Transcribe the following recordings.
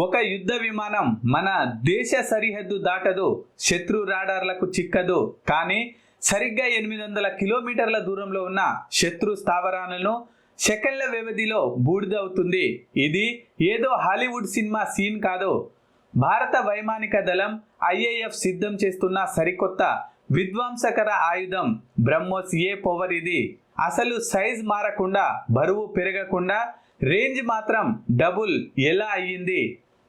ఒక యుద్ధ విమానం మన దేశ సరిహద్దు దాటదు, శత్రు రాడార్లకు చిక్కదు. కానీ సరిగ్గా 800 కిలోమీటర్ల దూరంలో ఉన్న శత్రు స్థావరాలను సెకండ్ల వ్యవధిలో బూడిదవుతుంది. ఇది ఏదో హాలీవుడ్ సినిమా సీన్ కాదు. భారత వైమానిక దళం IAF సిద్ధం చేస్తున్న సరికొత్త విధ్వంసకర ఆయుధం బ్రహ్మోస్ ఏ పవర్. ఇది అసలు సైజ్ మారకుండా, బరువు పెరగకుండా, రేంజ్ మాత్రం డబుల్ ఎలా అయ్యింది?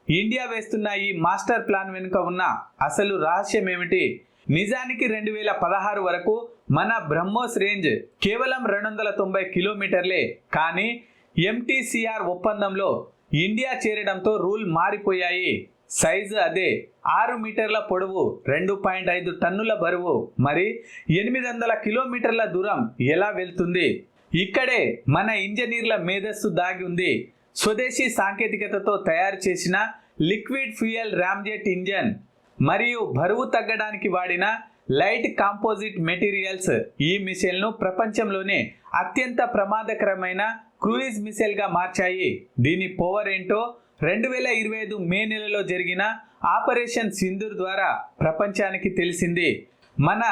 ఇండియా వేస్తున్న ఈ మాస్టర్ ప్లాన్ వెనుక ఉన్న అసలు రహస్యం ఏమిటి? నిజానికి 2016 వరకు మన బ్రహ్మోస్ రేంజ్ కేవలం 290 కిలోమీటర్లే. కానీ MTCR ఒప్పందంలో ఇండియా చేరడంతో రూల్ మారిపోయాయి. సైజు అదే, 6 మీటర్ల పొడవు, 2.5 టన్నుల బరువు. మరి 800 కిలోమీటర్ల దూరం ఎలా వెళ్తుంది? ఇక్కడే మన ఇంజనీర్ల మేధస్సు దాగి ఉంది. స్వదేశీ సాంకేతికతతో తయారు చేసిన లిక్విడ్ ఫ్యూయల్ రామ్జెట్ ఇంజన్ మరియు బరువు తగ్గడానికి వాడిన లైట్ కాంపోజిట్ మెటీరియల్స్ ఈ మిసైల్ను ప్రపంచంలోనే అత్యంత ప్రమాదకరమైన క్రూయిజ్ మిసైల్గా మార్చాయి. దీని పవర్ ఏంటో 2025 మే నెలలో జరిగిన ఆపరేషన్ సింధూర్ ద్వారా ప్రపంచానికి తెలిసింది. మన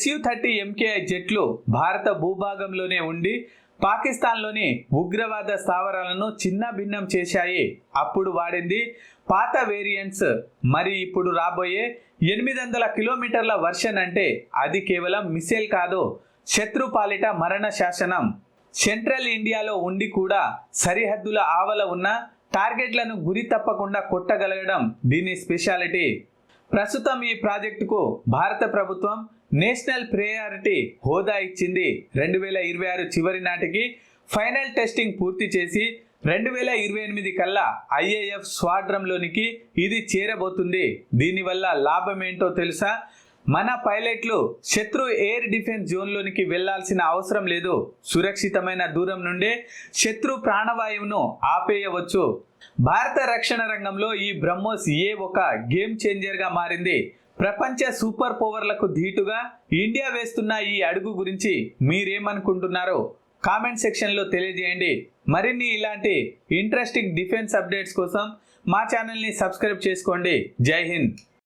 Su-30 MKI జెట్లు భారత భూభాగంలోనే ఉండి పాకిస్తాన్లోని ఉగ్రవాద స్థావరాలను చిన్న భిన్నం చేశాయి. అప్పుడు వాడింది పాత వేరియంట్స్. మరి ఇప్పుడు రాబోయే 800 కిలోమీటర్ల వర్షన్ అంటే అది కేవలం మిసైల్ కాదు, శత్రు పాలిట మరణ శాసనం. సెంట్రల్ ఇండియాలో ఉండి కూడా సరిహద్దుల ఆవల ఉన్న టార్గెట్లను గురి తప్పకుండా కొట్టగలగడం దీని స్పెషాలిటీ. ప్రస్తుతం ఈ ప్రాజెక్టుకు భారత ప్రభుత్వం నేషనల్ ప్రయారిటీ హోదా ఇచ్చింది. 2026 చివరి నాటికి ఫైనల్ టెస్టింగ్ పూర్తి చేసి 2028 కల్లా IAF స్క్వాడ్రన్లోనికి ఇది చేరబోతుంది. దీనివల్ల లాభం ఏంటో తెలుసా? మన పైలట్లు శత్రు ఎయిర్ డిఫెన్స్ జోన్లోనికి వెళ్లాల్సిన అవసరం లేదు. సురక్షితమైన దూరం నుండే శత్రు ప్రాణవాయువును ఆపేయవచ్చు. భారత రక్షణ రంగంలో ఈ బ్రహ్మోస్ ఏ ఒక గేమ్ చేంజర్గా మారింది. ప్రపంచ సూపర్ పవర్లకు ధీటుగా ఇండియా వేస్తున్న ఈ అడుగు గురించి మీరేమనుకుంటున్నారో కామెంట్ సెక్షన్లో తెలియజేయండి. మరిన్ని ఇలాంటి ఇంట్రెస్టింగ్ డిఫెన్స్ అప్డేట్స్ కోసం మా ఛానల్ని సబ్స్క్రైబ్ చేసుకోండి. జై హింద్.